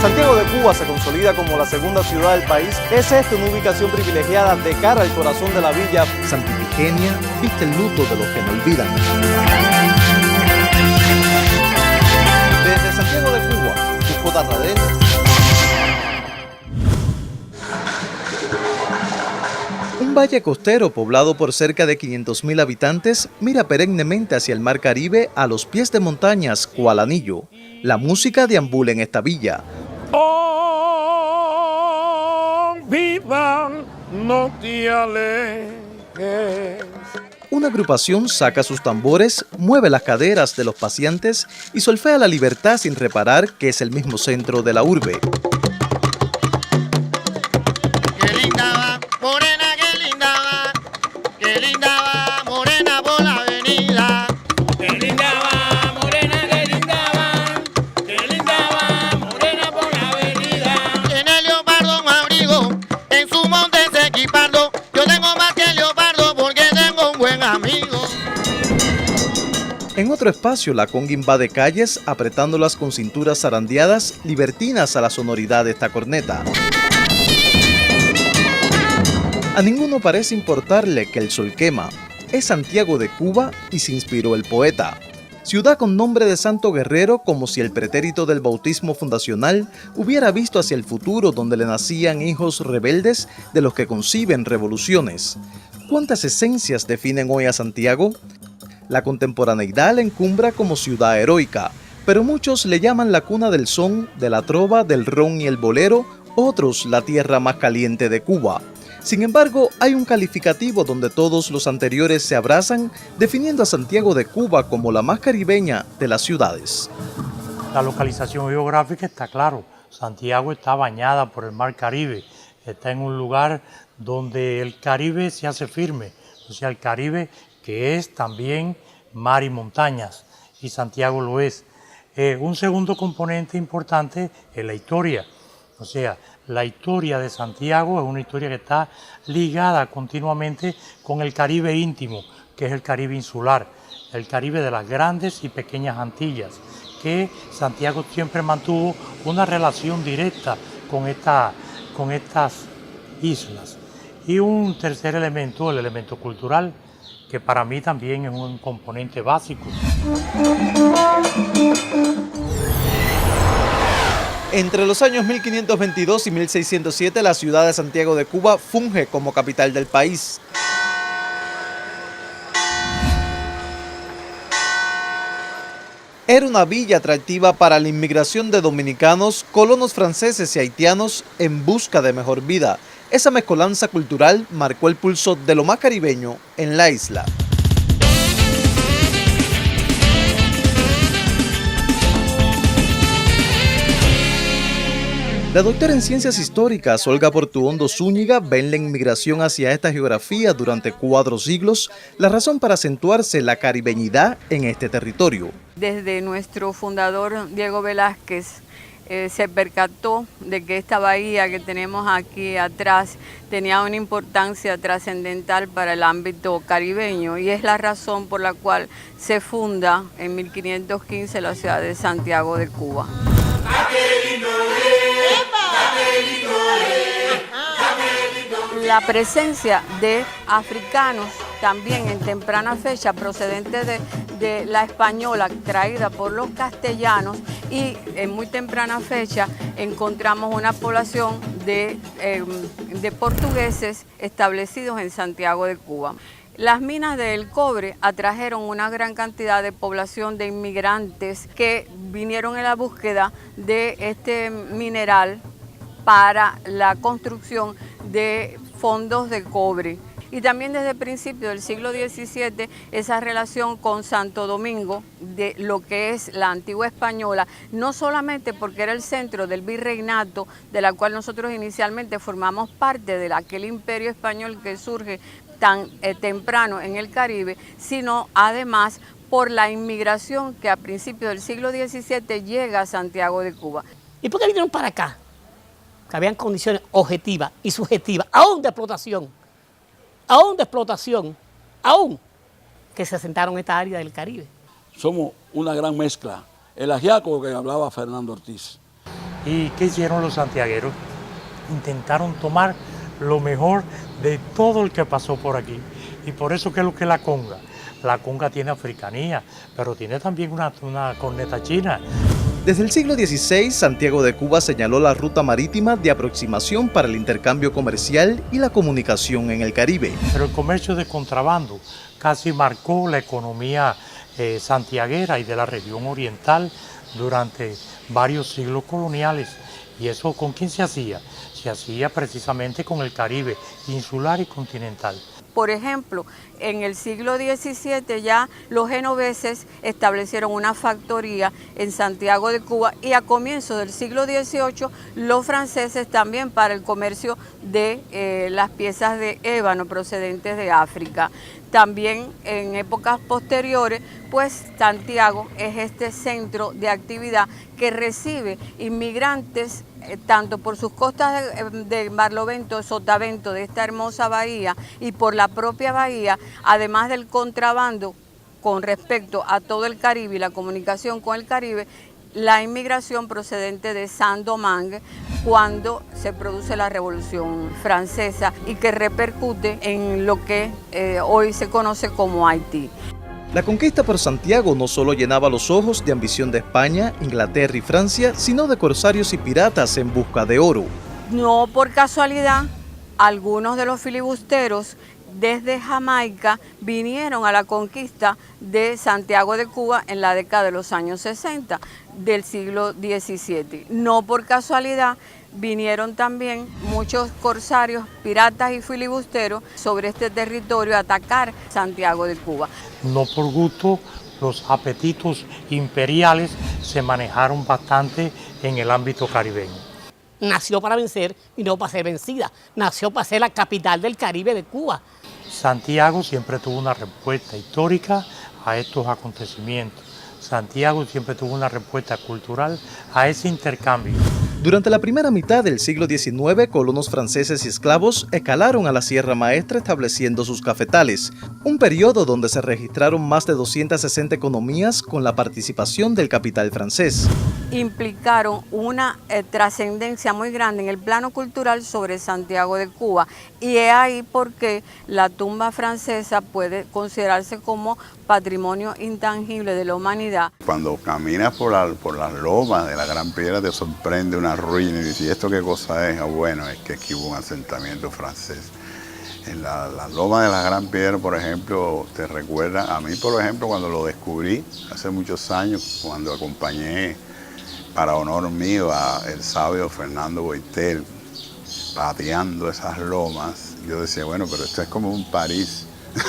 Santiago de Cuba se consolida como la segunda ciudad del país. Es esta una ubicación privilegiada de cara al corazón de la villa. Santa Ifigenia viste el luto de los que no olvidan. Desde Santiago de Cuba, Cusco Tarradel. Un valle costero poblado por cerca de 500.000 habitantes mira perennemente hacia el mar Caribe a los pies de montañas cual anillo. La música deambula en esta villa. Oh, vida, no te alejes. Una agrupación saca sus tambores, mueve las caderas de los paseantes y solfea la libertad sin reparar que es el mismo centro de la urbe. En otro espacio, la conga invade calles, apretándolas con cinturas zarandeadas, libertinas a la sonoridad de esta corneta. A ninguno parece importarle que el sol quema. Es Santiago de Cuba y se inspiró el poeta. Ciudad con nombre de santo guerrero, como si el pretérito del bautismo fundacional hubiera visto hacia el futuro donde le nacían hijos rebeldes de los que conciben revoluciones. ¿Cuántas esencias definen hoy a Santiago? La contemporaneidad la encumbra como ciudad heroica, pero muchos le llaman la cuna del son, de la trova, del ron y el bolero, otros la tierra más caliente de Cuba. Sin embargo, hay un calificativo donde todos los anteriores se abrazan, definiendo a Santiago de Cuba como la más caribeña de las ciudades. La localización geográfica está claro. Santiago está bañada por el mar Caribe. Está en un lugar donde el Caribe se hace firme, o sea, el Caribe que es también mar y montañas, y Santiago lo es. Un segundo componente importante es la historia, o sea, la historia de Santiago es una historia que está ligada continuamente con el Caribe íntimo, que es el Caribe insular, el Caribe de las grandes y pequeñas Antillas, que Santiago siempre mantuvo una relación directa con estas islas. Y un tercer elemento, el elemento cultural, que para mí también es un componente básico. Entre los años 1522 y 1607, la ciudad de Santiago de Cuba funge como capital del país. Era una villa atractiva para la inmigración de dominicanos, colonos franceses y haitianos en busca de mejor vida. Esa mezcolanza cultural marcó el pulso de lo más caribeño en la isla. La doctora en Ciencias Históricas, Olga Portuondo Zúñiga, ve en la inmigración hacia esta geografía durante 4 siglos la razón para acentuarse la caribeñidad en este territorio. Desde nuestro fundador Diego Velázquez se percató de que esta bahía que tenemos aquí atrás tenía una importancia trascendental para el ámbito caribeño y es la razón por la cual se funda en 1515 la ciudad de Santiago de Cuba. La presencia de africanos también en temprana fecha procedentes de la española traída por los castellanos y en muy temprana fecha encontramos una población de portugueses establecidos en Santiago de Cuba. Las minas del cobre atrajeron una gran cantidad de población de inmigrantes que vinieron en la búsqueda de este mineral para la construcción de fondos de cobre. Y también desde principios del siglo XVII esa relación con Santo Domingo, de lo que es la antigua española, no solamente porque era el centro del virreinato, de la cual nosotros inicialmente formamos parte de aquel imperio español que surge tan temprano en el Caribe, sino además por la inmigración que a principios del siglo XVII llega a Santiago de Cuba. ¿Y por qué vinieron para acá? Que habían condiciones objetivas y subjetivas, aún de explotación, aún que se asentaron en esta área del Caribe. Somos una gran mezcla, el ajiaco que hablaba Fernando Ortiz. ¿Y qué hicieron los santiagueros? Intentaron tomar lo mejor de todo el que pasó por aquí. Y por eso, ¿qué es lo que es la conga? La conga tiene africanía, pero tiene también una corneta china. Desde el siglo XVI, Santiago de Cuba señaló la ruta marítima de aproximación para el intercambio comercial y la comunicación en el Caribe. Pero el comercio de contrabando casi marcó la economía santiaguera y de la región oriental durante varios siglos coloniales. ¿Y eso con quién se hacía? Se hacía precisamente con el Caribe insular y continental. Por ejemplo, en el siglo XVII ya los genoveses establecieron una factoría en Santiago de Cuba y a comienzos del siglo XVIII los franceses también para el comercio de las piezas de ébano procedentes de África. También en épocas posteriores, pues Santiago es este centro de actividad que recibe inmigrantes tanto por sus costas de Barlovento, Sotavento, de esta hermosa bahía, y por la propia bahía, además del contrabando con respecto a todo el Caribe y la comunicación con el Caribe, la inmigración procedente de Saint-Domingue cuando se produce la Revolución Francesa y que repercute en lo que hoy se conoce como Haití. La conquista por Santiago no solo llenaba los ojos de ambición de España, Inglaterra y Francia, sino de corsarios y piratas en busca de oro. No por casualidad, algunos de los filibusteros desde Jamaica vinieron a la conquista de Santiago de Cuba en la década de los años 60 del siglo XVII. No por casualidad vinieron también muchos corsarios, piratas y filibusteros sobre este territorio a atacar Santiago de Cuba. No por gusto, los apetitos imperiales se manejaron bastante en el ámbito caribeño. Nació para vencer y no para ser vencida. Nació para ser la capital del Caribe de Cuba. Santiago siempre tuvo una respuesta histórica a estos acontecimientos. Santiago siempre tuvo una respuesta cultural a ese intercambio. Durante la primera mitad del siglo XIX, colonos franceses y esclavos escalaron a la Sierra Maestra estableciendo sus cafetales, un periodo donde se registraron más de 260 economías con la participación del capital francés. Implicaron una trascendencia muy grande en el plano cultural sobre Santiago de Cuba, y es ahí porque la tumba francesa puede considerarse como patrimonio intangible de la humanidad. Cuando caminas por las lomas de la Gran Piedra te sorprende una ruina y dices, ¿y esto qué cosa es? Bueno, es que aquí hubo un asentamiento francés. En la loma de la Gran Piedra, por ejemplo, te recuerda, a mí por ejemplo cuando lo descubrí hace muchos años, cuando acompañé para honor mío a el sabio Fernando Boitel pateando esas lomas, yo decía, bueno, pero esto es como un París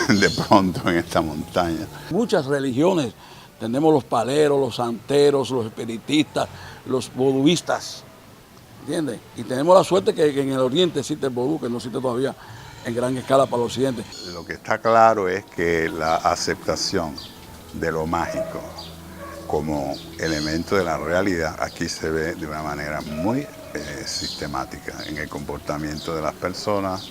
de pronto en esta montaña. Muchas religiones, tenemos los paleros, los santeros, los espiritistas, los voduistas, ¿entiendes? Y tenemos la suerte que en el oriente existe el vodú, que no existe todavía en gran escala para el occidente. Lo que está claro es que la aceptación de lo mágico como elemento de la realidad aquí se ve de una manera muy sistemática en el comportamiento de las personas,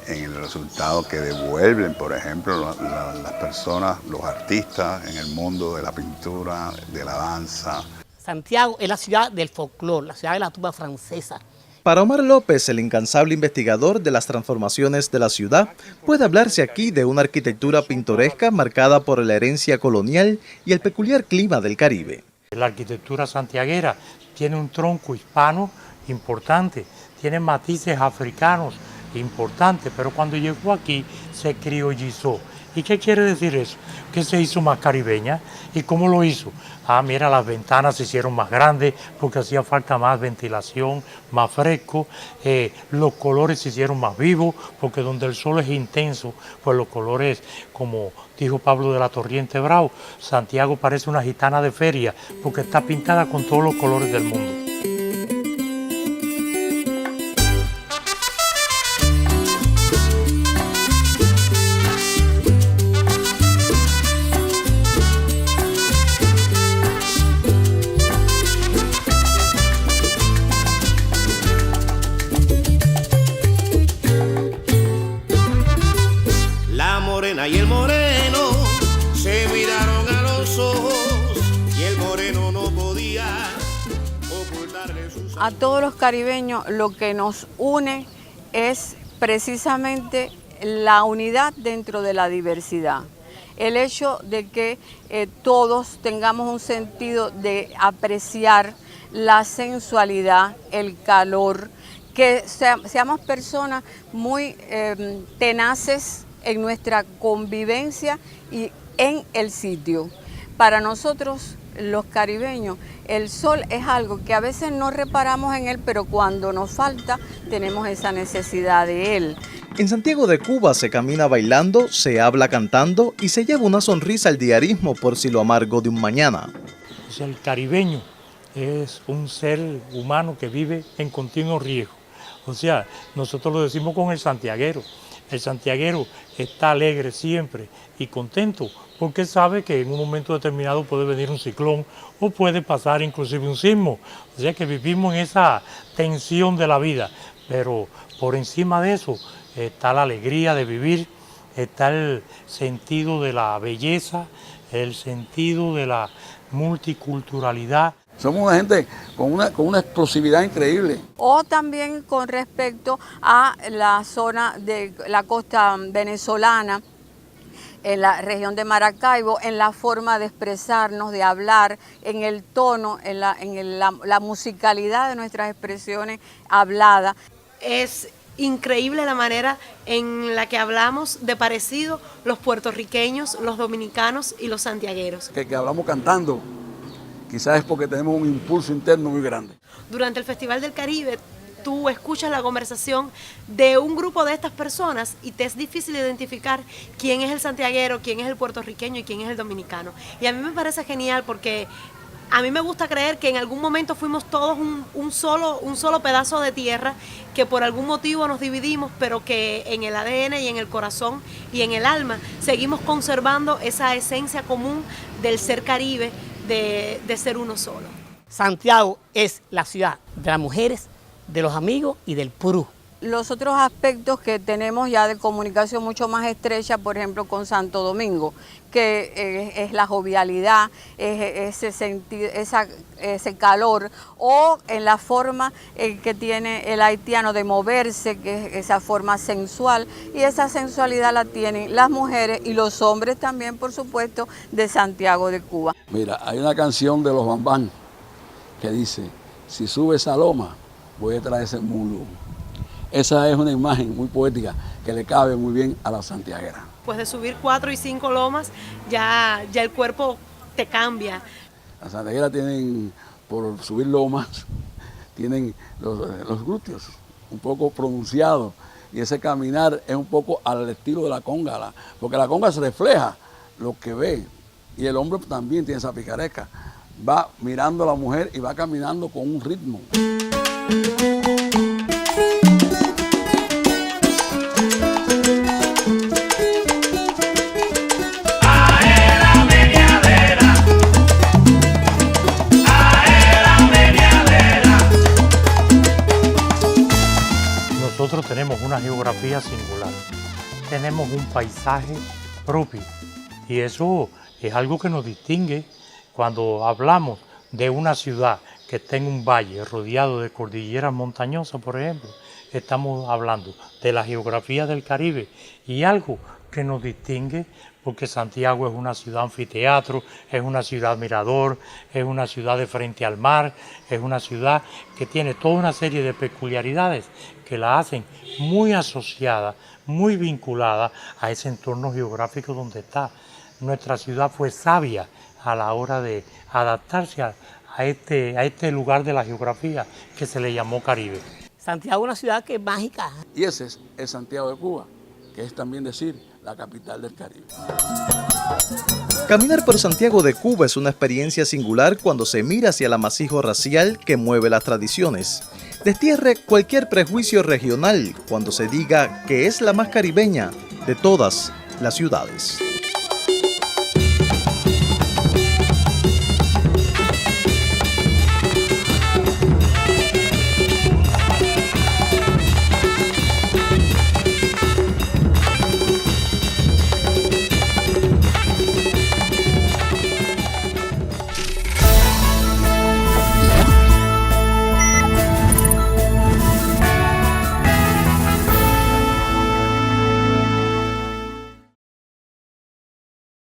en el resultado que devuelven, por ejemplo, las personas, los artistas en el mundo de la pintura, de la danza. Santiago es la ciudad del folclore, la ciudad de la tumba francesa. Para Omar López, el incansable investigador de las transformaciones de la ciudad, puede hablarse aquí de una arquitectura pintoresca marcada por la herencia colonial y el peculiar clima del Caribe. La arquitectura santiaguera tiene un tronco hispano importante, tiene matices africanos importantes, pero cuando llegó aquí se criollizó. ¿Y qué quiere decir eso? Que se hizo más caribeña. ¿Y cómo lo hizo? Mira, las ventanas se hicieron más grandes porque hacía falta más ventilación, más fresco. Los colores se hicieron más vivos porque donde el sol es intenso, pues los colores, como dijo Pablo de la Torriente Bravo, Santiago parece una gitana de feria porque está pintada con todos los colores del mundo. Y el moreno se miraron a los ojos y el moreno no podía ocultarle sus A todos los caribeños lo que nos une es precisamente la unidad dentro de la diversidad. El hecho de que todos tengamos un sentido de apreciar la sensualidad, el calor, que seamos personas muy tenaces en nuestra convivencia y en el sitio. Para nosotros, los caribeños, el sol es algo que a veces no reparamos en él, pero cuando nos falta, tenemos esa necesidad de él. En Santiago de Cuba se camina bailando, se habla cantando y se lleva una sonrisa al diarismo por si lo amargo de un mañana. O sea, el caribeño es un ser humano que vive en continuo riesgo. O sea, nosotros lo decimos con el santiaguero. El santiaguero está alegre siempre y contento porque sabe que en un momento determinado puede venir un ciclón o puede pasar inclusive un sismo. O sea que vivimos en esa tensión de la vida, pero por encima de eso está la alegría de vivir, está el sentido de la belleza, el sentido de la multiculturalidad. Somos una gente con una explosividad increíble. O también con respecto a la zona de la costa venezolana, en la región de Maracaibo, en la forma de expresarnos, de hablar, en el tono, en la musicalidad de nuestras expresiones habladas. Es increíble la manera en la que hablamos de parecido los puertorriqueños, los dominicanos y los santiagueros. Que hablamos cantando, quizás es porque tenemos un impulso interno muy grande. Durante el Festival del Caribe, tú escuchas la conversación de un grupo de estas personas y te es difícil identificar quién es el santiaguero, quién es el puertorriqueño y quién es el dominicano. Y a mí me parece genial porque a mí me gusta creer que en algún momento fuimos todos un solo pedazo de tierra, que por algún motivo nos dividimos, pero que en el ADN y en el corazón y en el alma seguimos conservando esa esencia común del ser caribe, de ser uno solo. Santiago es la ciudad de las mujeres, de los amigos y del purú. Los otros aspectos que tenemos ya de comunicación mucho más estrecha, por ejemplo, con Santo Domingo, que es la jovialidad, ese sentido, ese calor, o en la forma que tiene el haitiano de moverse, que es esa forma sensual, y esa sensualidad la tienen las mujeres y los hombres también, por supuesto, de Santiago de Cuba. Mira, hay una canción de los Bambán que dice, si subes a loma, voy a traer ese mulo. Esa es una imagen muy poética que le cabe muy bien a la santiaguera. Pues de subir 4 y 5 lomas, ya el cuerpo te cambia. Las santiagueras tienen, por subir lomas, tienen los glúteos un poco pronunciados. Y ese caminar es un poco al estilo de la conga, porque la conga se refleja lo que ve. Y el hombre también tiene esa picaresca. Va mirando a la mujer y va caminando con un ritmo. Nosotros tenemos una geografía singular, tenemos un paisaje propio y eso es algo que nos distingue cuando hablamos de una ciudad que está en un valle rodeado de cordilleras montañosas, por ejemplo. Estamos hablando de la geografía del Caribe y algo que nos distingue porque Santiago es una ciudad anfiteatro, es una ciudad mirador, es una ciudad de frente al mar, es una ciudad que tiene toda una serie de peculiaridades que la hacen muy asociada, muy vinculada a ese entorno geográfico donde está. Nuestra ciudad fue sabia a la hora de adaptarse a este lugar de la geografía que se le llamó Caribe. Santiago es una ciudad que es mágica. Y ese es el Santiago de Cuba, que es también decir la capital del Caribe. Caminar por Santiago de Cuba es una experiencia singular cuando se mira hacia el amasijo racial que mueve las tradiciones. Destierre cualquier prejuicio regional cuando se diga que es la más caribeña de todas las ciudades.